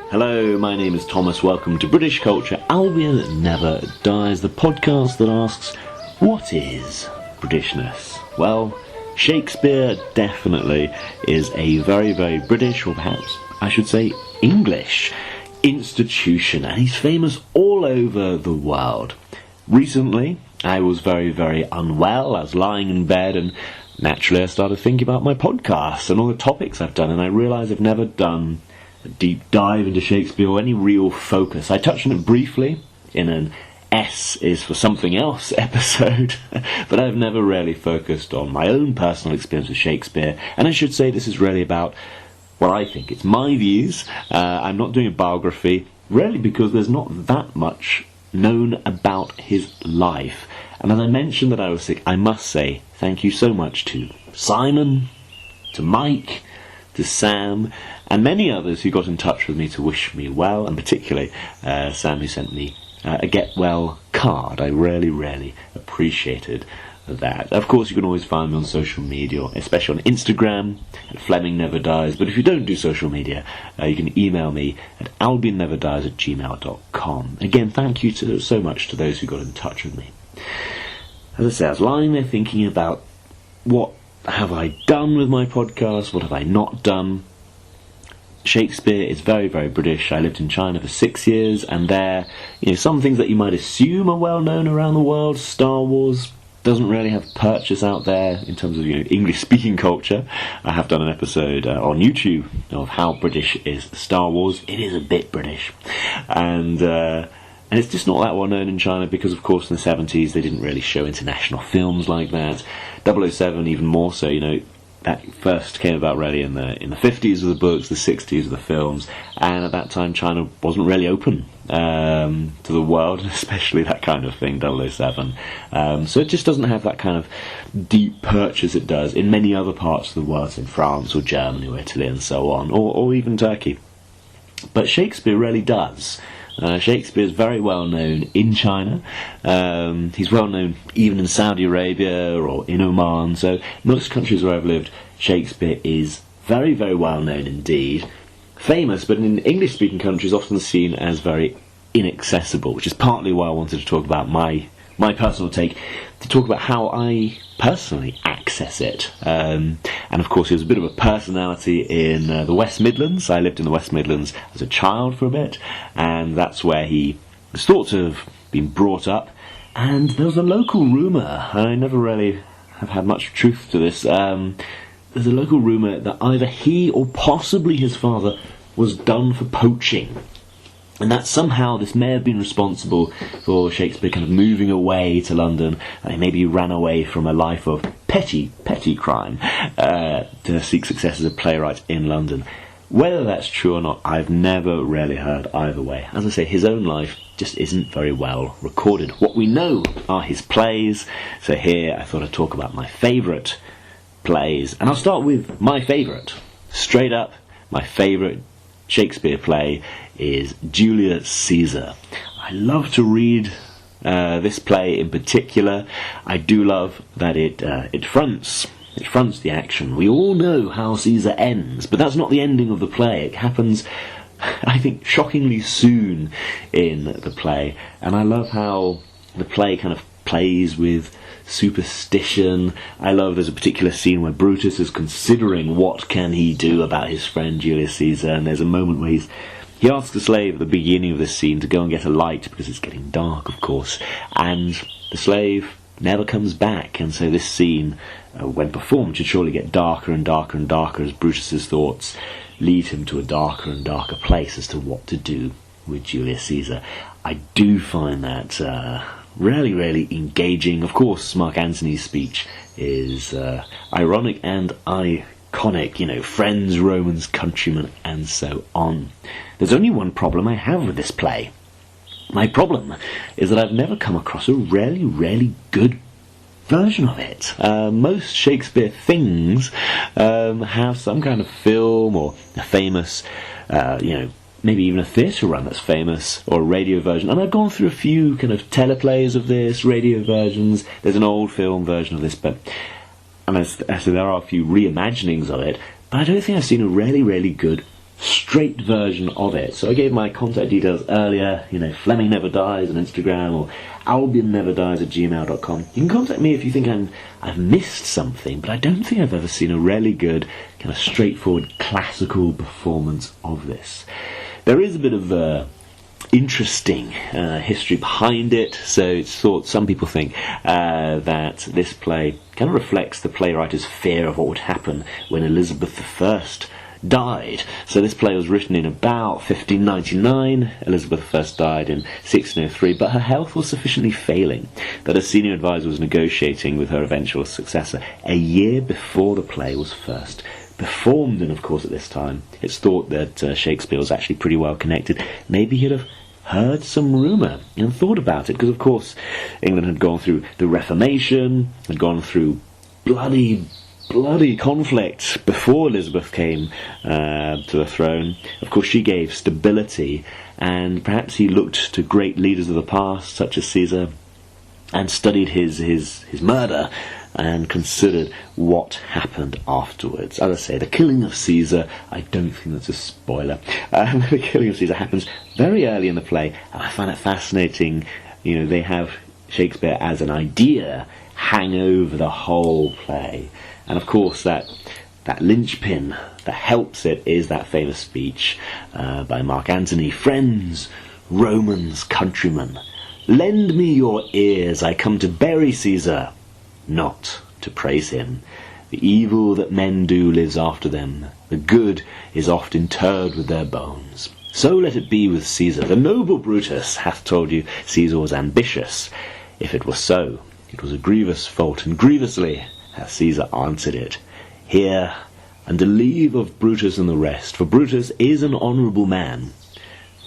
Hello, my name is Thomas. Welcome to British Culture. Albion Never Dies, the podcast that asks, what is Britishness? Well, Shakespeare definitely is a very, very British, or perhaps I should say English, institution, and he's famous all over the world. Recently, I was very, very unwell. I was lying in bed and naturally I started thinking about my podcast and all the topics I've done, and I realised I've never done a deep dive into Shakespeare or any real focus. I touched on it briefly in an S is for something else episode, but I've never really focused on my own personal experience with Shakespeare, and I should say this is really about what I think. It's my views. I'm not doing a biography, really because there's not that much known about his life. And as I mentioned that I was sick, I must say thank you so much to Simon, to Mike, to Sam, and many others who got in touch with me to wish me well, and particularly Sam, who sent me a get well card. I really, really appreciated that. Of course, you can always find me on social media, especially on Instagram at Fleming Never Dies. But if you don't do social media, you can email me at albionneverdies@gmail.com. Again, thank you so much to those who got in touch with me. As I say, I was lying there thinking about what have I done with my podcast, what have I not done. Shakespeare is very, very British. I lived in China for 6 years, and there, some things that you might assume are well known around the world. Star Wars doesn't really have purchase out there in terms of English-speaking culture. I have done an episode on YouTube of how British is Star Wars. It is a bit British, and it's just not that well known in China because, of course, in the 70s they didn't really show international films like that. 007 even more so. That first came about really in the 50s with the books, the 60s with the films, and at that time China wasn't really open to the world, especially that kind of thing, 007. So it just doesn't have that kind of deep purchase it does in many other parts of the world, in France or Germany or Italy and so on, or even Turkey. But Shakespeare really does. Shakespeare is very well known in China. He's well known even in Saudi Arabia or in Oman. So most countries where I've lived, Shakespeare is very, very well known indeed. Famous, but in English-speaking countries often seen as very inaccessible, which is partly why I wanted to talk about my personal take, to talk about how I personally access it. And of course he was a bit of a personality in the West Midlands. I lived in the West Midlands as a child for a bit, and that's where he was thought to have been brought up. And there was a local rumour, I never really have had much truth to this, there's a local rumour that either he or possibly his father was done for poaching. And that somehow this may have been responsible for Shakespeare kind of moving away to London, and maybe he ran away from a life of petty crime to seek success as a playwright in London. Whether that's true or not, I've never really heard either way. As I say, his own life just isn't very well recorded. What we know are his plays, so here I thought I'd talk about my favourite plays, and I'll start with my favourite. Straight up, my favourite Shakespeare play is Julius Caesar. I love to read this play in particular. I do love that it fronts the action. We all know how Caesar ends, but that's not the ending of the play. It happens, I think, shockingly soon in the play, and I love how the play kind of plays with superstition. I love there's a particular scene where Brutus is considering what can he do about his friend Julius Caesar, and there's a moment where he asks a slave at the beginning of this scene to go and get a light because it's getting dark, of course, and the slave never comes back, and so this scene, when performed, should surely get darker and darker and darker as Brutus's thoughts lead him to a darker and darker place as to what to do with Julius Caesar. I do find that really, really engaging. Of course, Mark Antony's speech is ironic and iconic, friends, Romans, countrymen, and so on. There's only one problem I have with this play. My problem is that I've never come across a really, really good version of it. Most Shakespeare things have some kind of film or a famous, maybe even a theatre run that's famous, or a radio version. And I've gone through a few kind of teleplays of this, radio versions. There's an old film version of this, but so there are a few reimaginings of it, but I don't think I've seen a really, really good straight version of it. So I gave my contact details earlier, Fleming Never Dies on Instagram, or albionneverdies@gmail.com. You can contact me if you think I've missed something, but I don't think I've ever seen a really good, kind of straightforward classical performance of this. There is a bit of interesting history behind it, so it's thought, some people think that this play kind of reflects the playwright's fear of what would happen when Elizabeth I died. So this play was written in about 1599. Elizabeth I died in 1603, but her health was sufficiently failing that a senior advisor was negotiating with her eventual successor a year before the play was first performed. And of course at this time it's thought that Shakespeare was actually pretty well connected. Maybe he'd have heard some rumour and thought about it, because of course England had gone through the Reformation, had gone through bloody conflict before Elizabeth came to the throne. Of course she gave stability, and perhaps he looked to great leaders of the past such as Caesar and studied his murder and considered what happened afterwards. As I say, the killing of Caesar, I don't think that's a spoiler. The killing of Caesar happens very early in the play, and I find it fascinating. They have Shakespeare as an idea hang over the whole play. And of course that linchpin that helps it is that famous speech by Mark Antony. "Friends, Romans, countrymen, lend me your ears, I come to bury Caesar, not to praise him. The evil that men do lives after them, the good is oft interred with their bones. So let it be with Caesar. The noble Brutus hath told you Caesar was ambitious. If it were so, it was a grievous fault, and grievously hath Caesar answered it. Hear, under leave of Brutus and the rest, for Brutus is an honourable man.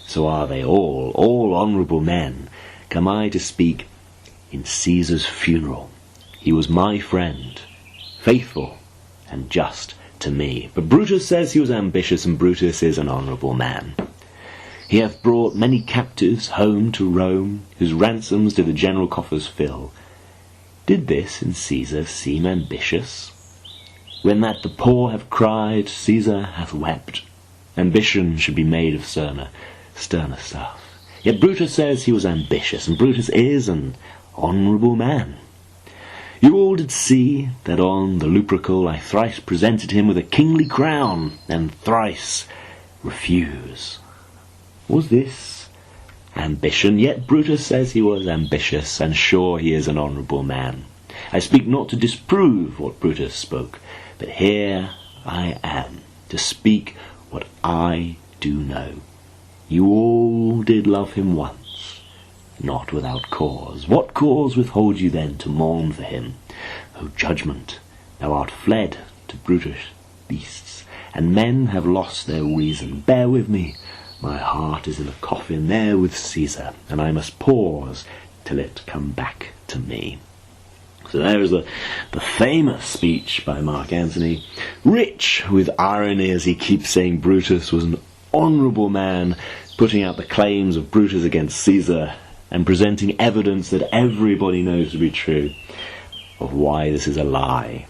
So are they all honourable men. Come I to speak in Caesar's funeral. He was my friend, faithful and just to me. But Brutus says he was ambitious, and Brutus is an honourable man. He hath brought many captives home to Rome, whose ransoms did the general coffers fill. Did this in Caesar seem ambitious? When that the poor have cried, Caesar hath wept. Ambition should be made of sterner stuff. Yet Brutus says he was ambitious, and Brutus is an honourable man. You all did see that on the Lupercal I thrice presented him with a kingly crown, and thrice refuse. Was this ambition? Yet Brutus says he was ambitious, and sure he is an honourable man. I speak not to disprove what Brutus spoke, but here I am to speak what I do know. You all did love him once, not without cause. What cause withhold you then to mourn for him? O judgment, thou art fled to brutish beasts, and men have lost their reason. Bear with me, my heart is in a coffin there with Caesar, and I must pause till it come back to me. So there is the famous speech by Mark Antony, rich with irony, as he keeps saying Brutus was an honourable man, putting out the claims of Brutus against Caesar, and presenting evidence that everybody knows to be true of why this is a lie.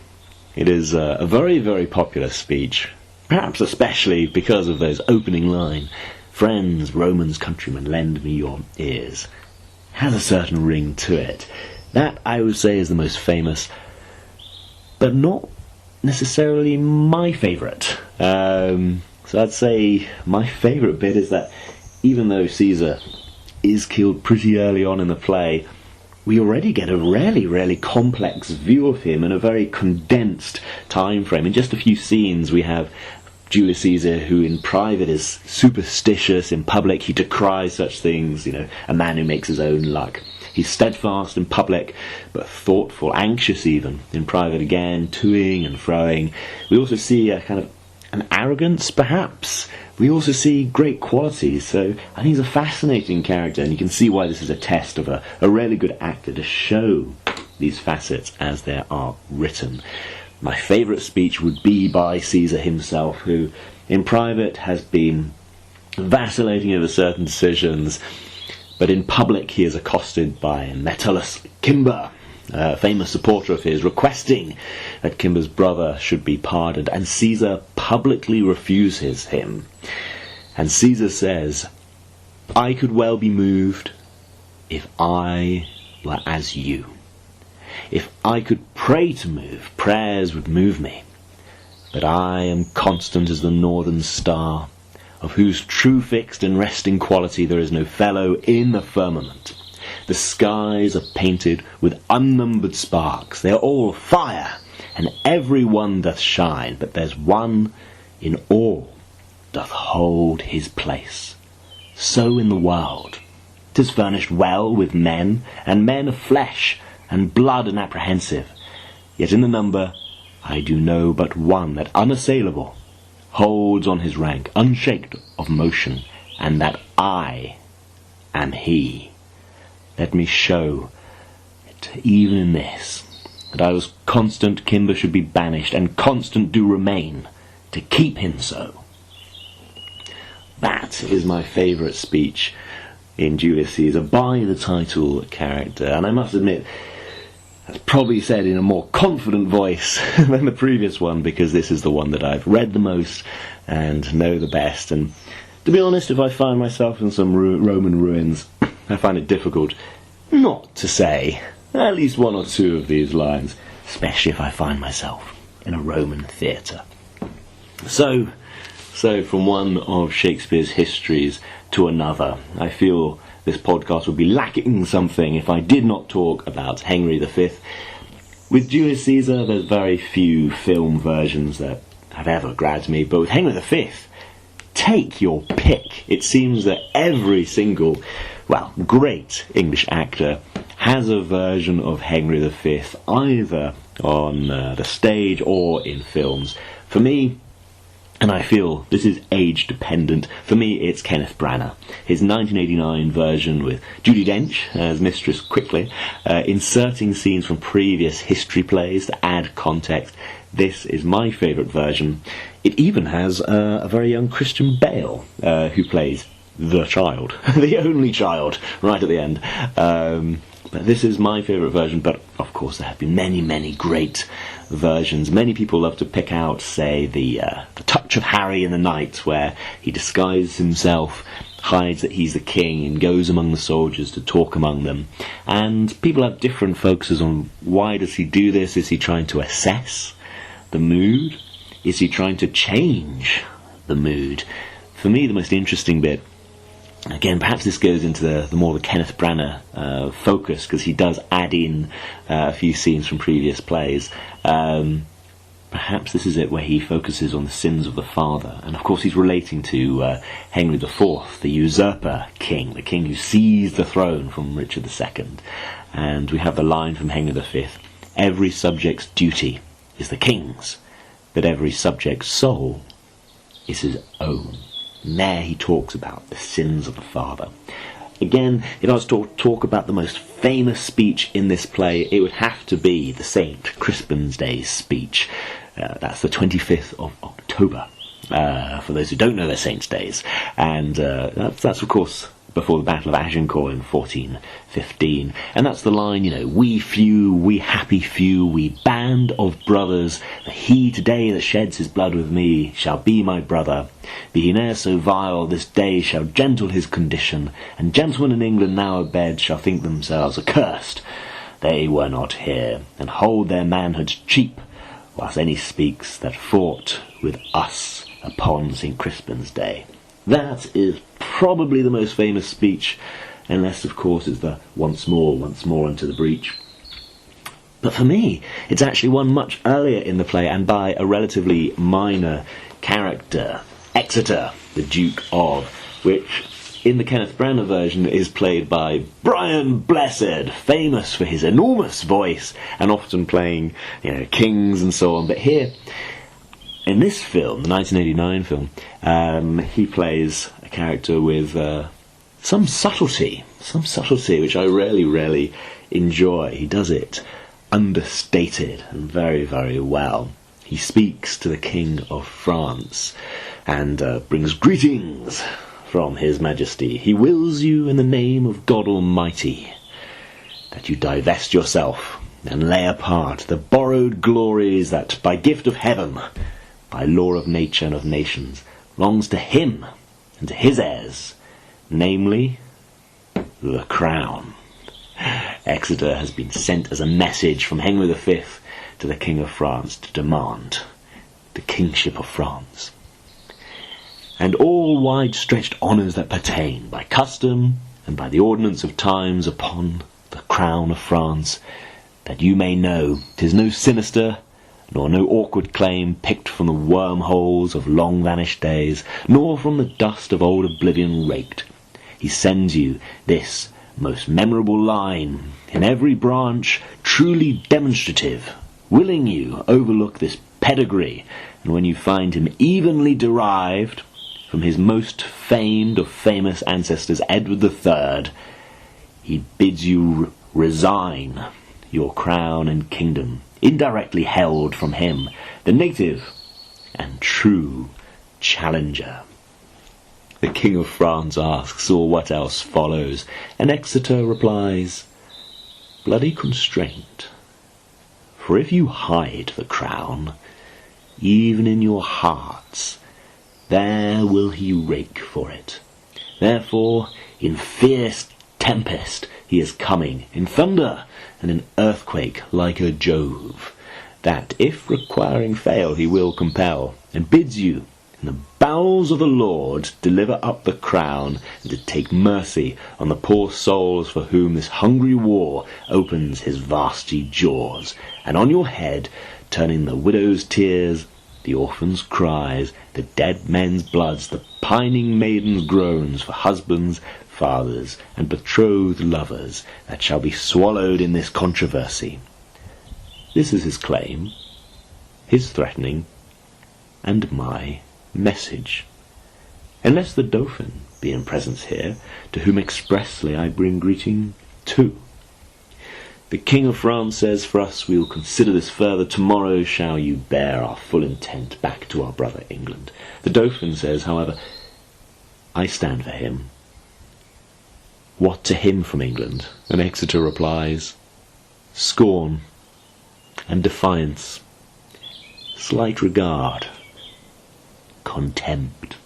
It is a very, very popular speech, perhaps especially because of those opening line, "Friends, Romans, countrymen, lend me your ears." Has a certain ring to it. That, I would say, is the most famous, but not necessarily my favourite. So I'd say my favourite bit is that even though Caesar is killed pretty early on in the play, we already get a really complex view of him in a very condensed time frame. In just a few scenes we have Julius Caesar, who in private is superstitious, in public he decries such things, a man who makes his own luck. He's steadfast in public, but thoughtful, anxious even, in private again, toing and froing. We also see a kind of an arrogance, perhaps. We also see great qualities, so I think he's a fascinating character, and you can see why this is a test of a really good actor, to show these facets as they are written. My favourite speech would be by Caesar himself, who in private has been vacillating over certain decisions, but in public he is accosted by Metellus Kimber, a famous supporter of his, requesting that Kimber's brother should be pardoned, and Caesar publicly refuses him. And Caesar says, "I could well be moved if I were as you. If I could pray to move, prayers would move me. But I am constant as the northern star, of whose true fixed and resting quality there is no fellow in the firmament. The skies are painted with unnumbered sparks, they are all fire, and every one doth shine, but there's one in all doth hold his place. So in the world, 'tis furnished well with men, and men of flesh, and blood and apprehensive. Yet in the number I do know but one that unassailable holds on his rank, unshaked of motion, and that I am he. Let me show it even in this, that I was constant Kimber should be banished, and constant do remain, to keep him so." That is my favourite speech in Julius Caesar by the title character, and I must admit that's probably said in a more confident voice than the previous one, because this is the one that I've read the most and know the best. And to be honest, if I find myself in some Roman ruins, I find it difficult not to say at least one or two of these lines, especially if I find myself in a Roman theatre. So from one of Shakespeare's histories to another, I feel this podcast would be lacking something if I did not talk about Henry V. With Julius Caesar, there's very few film versions that have ever grabbed me, but with Henry V, take your pick. It seems that every single, great English actor has a version of Henry V, either on the stage or in films. For me, and I feel this is age dependent, for me it's Kenneth Branagh. His 1989 version with Judi Dench as Mistress Quickly, inserting scenes from previous history plays to add context. This is my favourite version. It even has a very young Christian Bale, who plays the child, the only child, right at the end. But this is my favourite version, but of course there have been many, many great versions. Many people love to pick out, say, the touch of Harry in the night, where he disguises himself, hides that he's the king, and goes among the soldiers to talk among them. And people have different focuses on why does he do this. Is he trying to assess the mood? Is he trying to change the mood? For me, the most interesting bit, again, perhaps this goes into the more the Kenneth Branagh focus, because he does add in a few scenes from previous plays. Perhaps this is it, where he focuses on the sins of the father. And of course he's relating to Henry IV, the usurper king, the king who seized the throne from Richard II. And we have the line from Henry V, "Every subject's duty is the king's, but every subject's soul is his own." And there he talks about the sins of the father. Again, if I was to talk about the most famous speech in this play, it would have to be the St. Crispin's Day speech. That's the 25th of October, for those who don't know their saints' days. And that's of course before the Battle of Agincourt in 1415. And that's the line, "We few, we happy few, we band of brothers, for he today that sheds his blood with me shall be my brother. Be he ne'er so vile, this day shall gentle his condition, and gentlemen in England now abed shall think themselves accursed. They were not here, and hold their manhoods cheap, whilst any speaks that fought with us upon St. Crispin's Day." That is probably the most famous speech, unless of course it's the once more into the breach. But for me, it's actually one much earlier in the play, and by a relatively minor character, Exeter, the Duke of, which in the Kenneth Branagh version is played by Brian Blessed, famous for his enormous voice and often playing kings and so on. But here, in this film, the 1989 film, he plays a character with some subtlety, which I really enjoy. He does it understated and very, very well. He speaks to the King of France and brings greetings from His Majesty. He wills you in the name of God Almighty that you divest yourself and lay apart the borrowed glories that, by gift of heaven, by law of nature and of nations, belongs to him and to his heirs, namely, the crown. Exeter has been sent as a message from Henry V to the King of France to demand the kingship of France, and all wide-stretched honours that pertain by custom and by the ordinance of times upon the crown of France, that you may know 'tis no sinister nor no awkward claim picked from the wormholes of long-vanished days, nor from the dust of old oblivion raked. He sends you this most memorable line, in every branch truly demonstrative, willing you overlook this pedigree, and when you find him evenly derived from his most famed of famous ancestors, Edward III, he bids you resign your crown and kingdom, indirectly held from him, the native and true challenger. The King of France asks, or what else follows, and Exeter replies, bloody constraint. For if you hide the crown, even in your hearts, there will he rake for it. Therefore, in fierce tempest he is coming, in thunder and in earthquake like a Jove, that if requiring fail he will compel, and bids you in the bowels of the Lord deliver up the crown, and to take mercy on the poor souls for whom this hungry war opens his vasty jaws, and on your head turning the widow's tears, the orphan's cries, the dead men's bloods, the pining maiden's groans for husbands, fathers, and betrothed lovers that shall be swallowed in this controversy. This is his claim, his threatening, and my message. Unless the Dauphin be in presence here, to whom expressly I bring greeting too. The King of France says, for us we will consider this further. Tomorrow shall you bear our full intent back to our brother England. The Dauphin says, however, I stand for him. What to him from England? And Exeter replies, scorn and defiance, slight regard, contempt.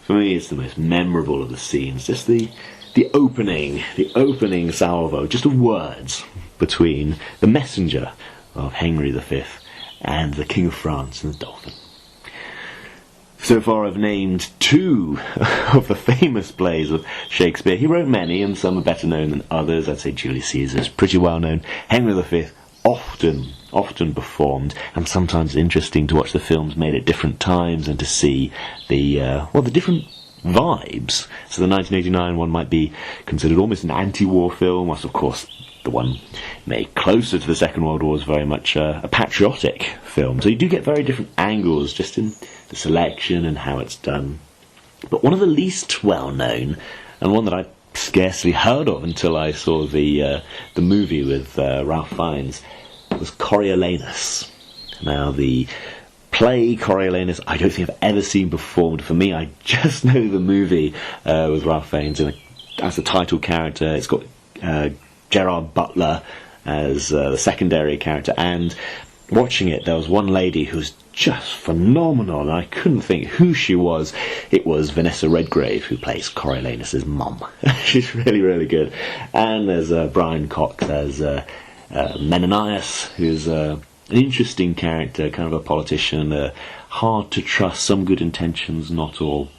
For me, it's the most memorable of the scenes. Just the opening salvo, just of words between the messenger of Henry V and the King of France and the Dauphin. So far I've named two of the famous plays of Shakespeare. He wrote many, and some are better known than others. I'd say Julius Caesar is pretty well known. Henry V, often performed, and sometimes interesting to watch the films made at different times and to see the different vibes. So the 1989 one might be considered almost an anti-war film, whilst of course the one made closer to the Second World War is very much a patriotic film. So you do get very different angles just in the selection and how it's done. But one of the least well-known, and one that I scarcely heard of until I saw the movie with Ralph Fiennes, was Coriolanus. Now the play Coriolanus I don't think I've ever seen performed. For me, I just know the movie with Ralph Fiennes as a title character. It's got Gerard Butler as the secondary character, and watching it there was one lady who was just phenomenal, and I couldn't think who she was. It was Vanessa Redgrave, who plays Coriolanus' mum. She's really, really good. And there's Brian Cox as Menenius, who's an interesting character, kind of a politician, hard to trust, some good intentions, not all.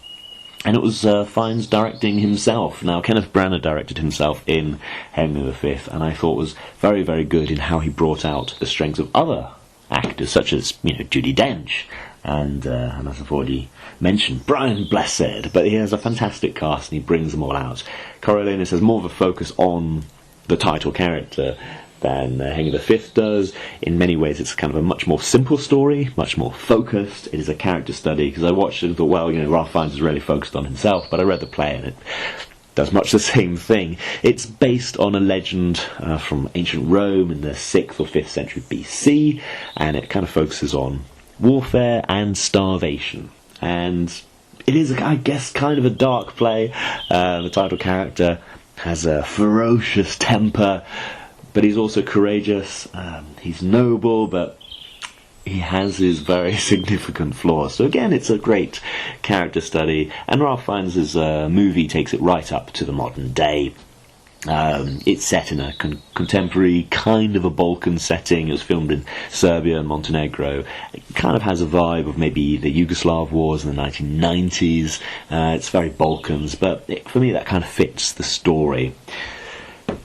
And it was Fiennes directing himself. Now, Kenneth Branagh directed himself in Henry V, and I thought was very, very good in how he brought out the strengths of other actors, such as, Judi Dench, and as I've already mentioned, Brian Blessed. But he has a fantastic cast, and he brings them all out. Coriolanus has more of a focus on the title character than Henry V does. In many ways it's kind of a much more simple story, much more focused. It is a character study, because I watched it and thought, well, Ralph Fiennes is really focused on himself, but I read the play and it does much the same thing. It's based on a legend from ancient Rome in the 6th or 5th century BC, and it kind of focuses on warfare and starvation. And it is, I guess, kind of a dark play. The title character has a ferocious temper, but he's also courageous. He's noble, but he has his very significant flaws. So again, it's a great character study, and Ralph Fiennes' movie takes it right up to the modern day. It's set in a contemporary kind of a Balkan setting. It was filmed in Serbia and Montenegro. It kind of has a vibe of maybe the Yugoslav wars in the 1990s. It's very Balkans, but for me that kind of fits the story.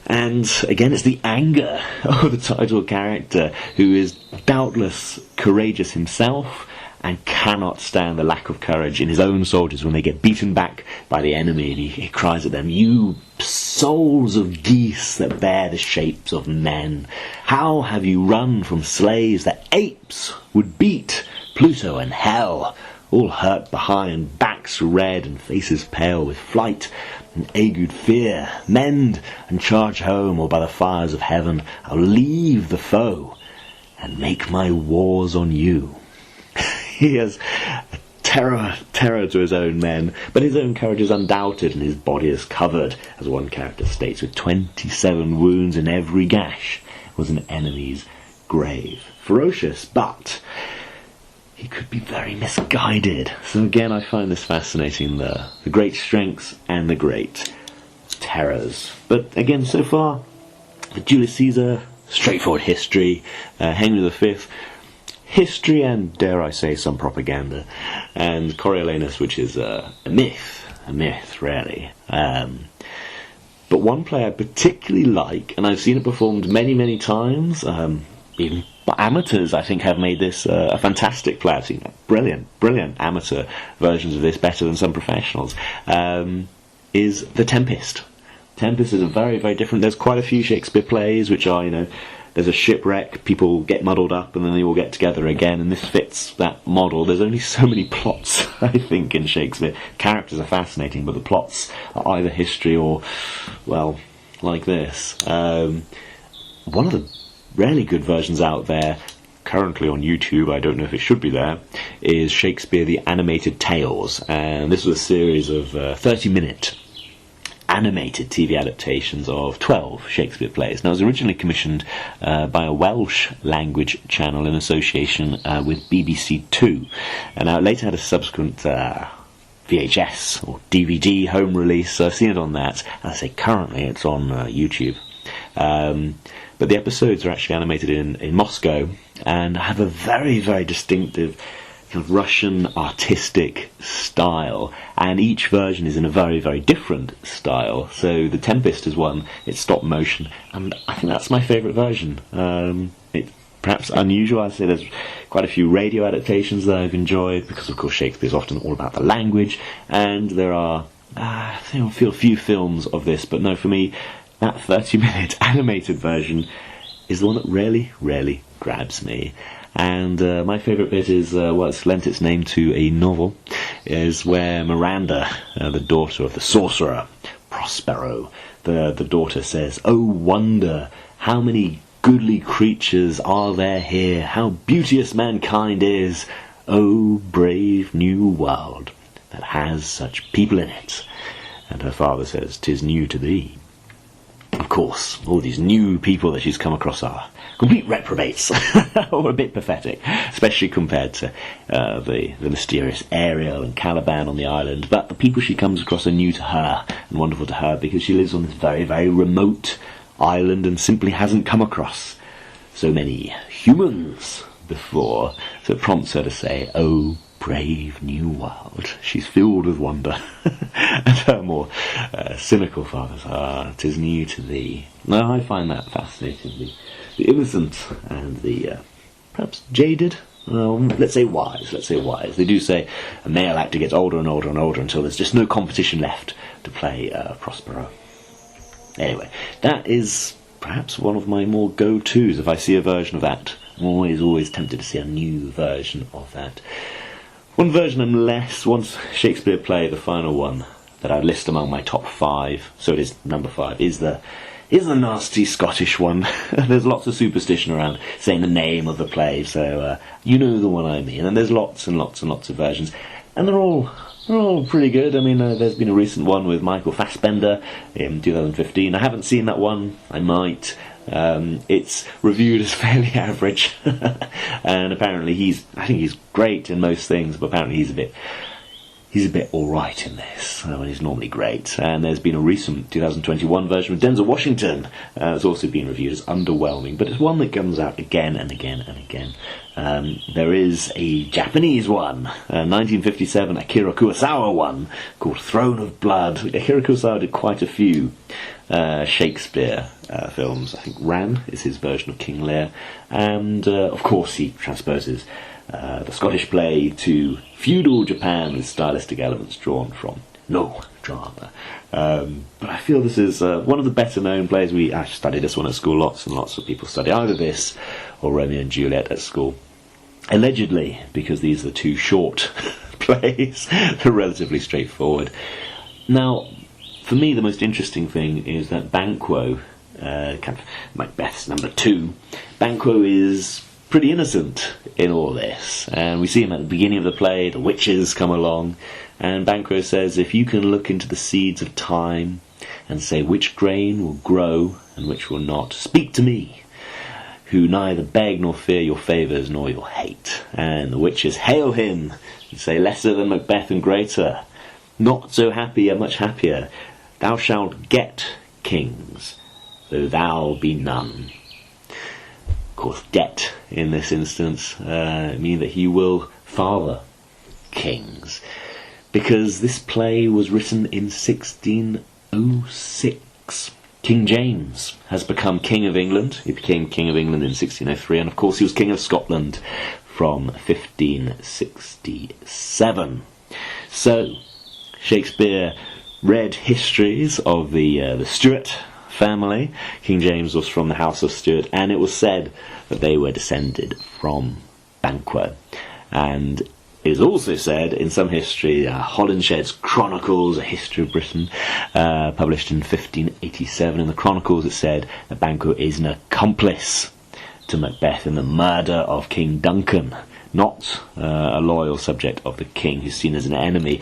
And again, it's the anger of the title character, who is doubtless courageous himself and cannot stand the lack of courage in his own soldiers when they get beaten back by the enemy, and he cries at them, "You souls of geese that bear the shapes of men, how have you run from slaves that apes would beat? Pluto and hell, all hurt behind, backs red and faces pale with flight and agued fear. Mend and charge home, or by the fires of heaven I'll leave the foe and make my wars on you." He has a terror to his own men, but his own courage is undoubted, and his body is covered, as one character states, with 27 wounds, and every gash was an enemy's grave. Ferocious, but he could be very misguided. So again, I find this fascinating, the great strengths and the great terrors. But again, so far, Julius Caesar, straightforward history, Henry V, history and, dare I say, some propaganda, and Coriolanus, which is a myth really. But one play I particularly like, and I've seen it performed many, many times, even amateurs I think have made this a fantastic play. I've seen brilliant amateur versions of this, better than some professionals, is The Tempest. Tempest is a very, very different. There's quite a few Shakespeare plays which are, there's a shipwreck, people get muddled up, and then they all get together again, and this fits that model. There's only so many plots, I think, in Shakespeare. Characters are fascinating, but the plots are either history or, well, like this. One of the really good versions out there, currently on YouTube, I don't know if it should be there, is Shakespeare the Animated Tales, and this was a series of 30-minute animated TV adaptations of 12 Shakespeare plays. Now, it was originally commissioned by a Welsh language channel in association with BBC Two, and now it later had a subsequent VHS or DVD home release, so I've seen it on that. As I say, currently it's on YouTube. But the episodes are actually animated in Moscow and have a very, very distinctive kind of Russian artistic style, and each version is in a very, very different style. So The Tempest is one, it's stop motion, and I think that's my favourite version. It's perhaps unusual. I'd say there's quite a few radio adaptations that I've enjoyed, because of course Shakespeare's often all about the language, and there are I feel a few films of this, but no, for me that 30-minute animated version is the one that really grabs me. And my favourite bit is, it's lent its name to a novel, is where Miranda, the daughter of the sorcerer, Prospero, the daughter says, "Oh wonder, how many goodly creatures are there here, how beauteous mankind is, oh brave new world, that has such people in it." And her father says, "'Tis new to thee." Of course, all these new people that she's come across are complete reprobates, or a bit pathetic, especially compared to the mysterious Ariel and Caliban on the island. But the people she comes across are new to her and wonderful to her, because she lives on this very, very remote island and simply hasn't come across so many humans before. So it prompts her to say, "Oh, brave new world." She's filled with wonder. And her more cynical father's, "'Tis new to thee." Now, I find that fascinating. The innocent and the perhaps jaded, let's say wise. They do say a male actor gets older and older and older until there's just no competition left to play Prospero. Anyway, that is perhaps one of my more go-tos. If I see a version of that, I'm always tempted to see a new version of that. One version one Shakespeare play, the final one, that I'd list among my top 5, so it is number 5, is the nasty Scottish one. There's lots of superstition around saying the name of the play, so you know the one I mean. And there's lots and lots and lots of versions, and they're all pretty good. I mean, there's been a recent one with Michael Fassbender in 2015. I haven't seen that one. I might. It's reviewed as fairly average, and apparently I think he's great in most things, but apparently he's a bit alright in this, when he's normally great. And there's been a recent 2021 version with Denzel Washington. It's also been reviewed as underwhelming, but it's one that comes out again and again and again. There is a Japanese one, 1957 Akira Kurosawa one, called Throne of Blood. Akira Kurosawa did quite a few Shakespeare films. I think Ran is his version of King Lear, and of course he transposes the Scottish play to feudal Japan with stylistic elements drawn from no drama. But I feel this is one of the better known plays. I studied this one at school. Lots and lots of people study either this or Romeo and Juliet at school. Allegedly, because these are the two short plays, they're relatively straightforward. Now, for me, the most interesting thing is that Banquo, kind of Macbeth's number 2, Banquo is pretty innocent in all this, and we see him at the beginning of the play. The witches come along, and Banquo says, if you can look into the seeds of time and say which grain will grow and which will not, speak to me, who neither beg nor fear your favours nor your hate. And the witches hail him and say, lesser than Macbeth and greater, not so happy and much happier, thou shalt get kings, though thou be none. Of course, get in this instance mean that he will father kings, because this play was written in 1606. King James has become King of England. He became King of England in 1603, and of course he was King of Scotland from 1567. So Shakespeare read histories of the Stuart family. King James was from the House of Stuart, and it was said that they were descended from Banquo. And it is also said in some history, Holinshed's Chronicles, a history of Britain, published in 1587. In the Chronicles it said that Banquo is an accomplice to Macbeth in the murder of King Duncan, not a loyal subject of the king who's seen as an enemy.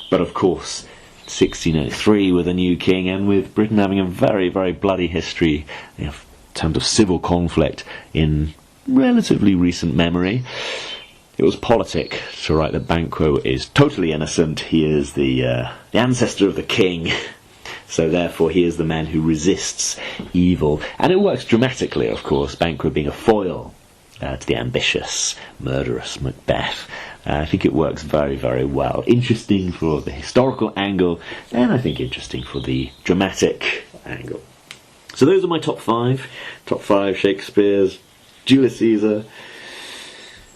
But of course, 1603 with a new king, and with Britain having a very, very bloody history in terms of civil conflict in relatively recent memory, it was politic to write that Banquo is totally innocent. He is the ancestor of the king, so therefore he is the man who resists evil. And it works dramatically, of course, Banquo being a foil to the ambitious, murderous Macbeth. I think it works very, very well. Interesting for the historical angle, and I think interesting for the dramatic angle. So those are my top 5. Top 5 Shakespeare's: Julius Caesar,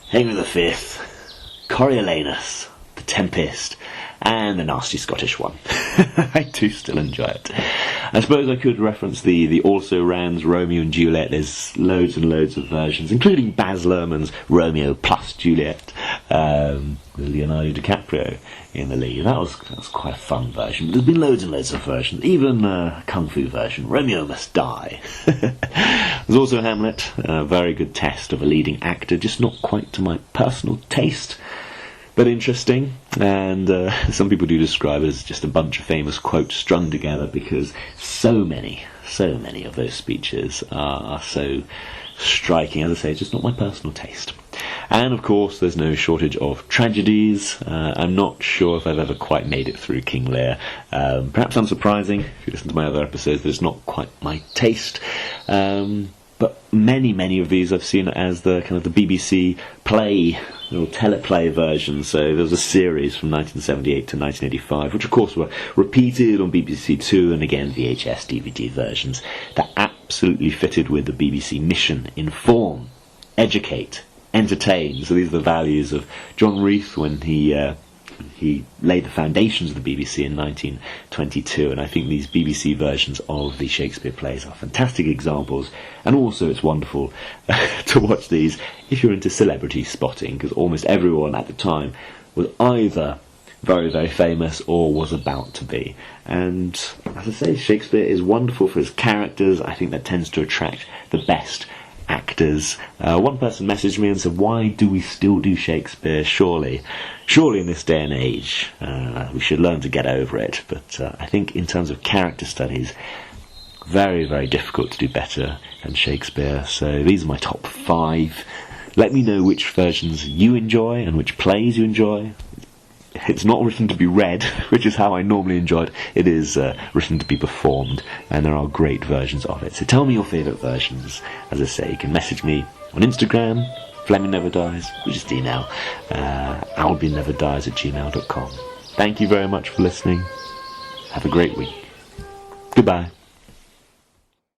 Henry V, Coriolanus, The Tempest, and the nasty Scottish one. I do still enjoy it. I suppose I could reference the also Ran's Romeo and Juliet. There's loads and loads of versions, including Baz Luhrmann's Romeo plus Juliet, with Leonardo DiCaprio in the lead. That was quite a fun version. But there's been loads and loads of versions, even a Kung Fu version, Romeo Must Die. There's also Hamlet, a very good test of a leading actor, just not quite to my personal taste, but interesting. And some people do describe it as just a bunch of famous quotes strung together, because so many of those speeches are so striking. As I say, it's just not my personal taste. And of course there's no shortage of tragedies. I'm not sure if I've ever quite made it through King Lear. Perhaps unsurprising if you listen to my other episodes that it's not quite my taste. But many of these I've seen as the kind of the BBC play or teleplay version. So there was a series from 1978 to 1985, which of course were repeated on BBC Two and again VHS DVD versions, that absolutely fitted with the BBC mission: inform, educate, entertain. So these are the values of John Reith when he laid the foundations of the BBC in 1922, and I think these BBC versions of the Shakespeare plays are fantastic examples. And also it's wonderful to watch these if you're into celebrity spotting, because almost everyone at the time was either very, very famous or was about to be. And as I say, Shakespeare is wonderful for his characters. I think that tends to attract the best actors. One person messaged me and said, why do we still do Shakespeare? Surely in this day and age we should learn to get over it. But I think in terms of character studies, Very, very difficult to do better than Shakespeare. So these are my top 5. Let me know which versions you enjoy and which plays you enjoy. It's not written to be read, which is how I normally enjoy it. It is written to be performed, and there are great versions of it. So tell me your favourite versions. As I say, you can message me on Instagram, Fleming Never Dies, or just email albionneverdies@gmail.com. Thank you very much for listening. Have a great week. Goodbye.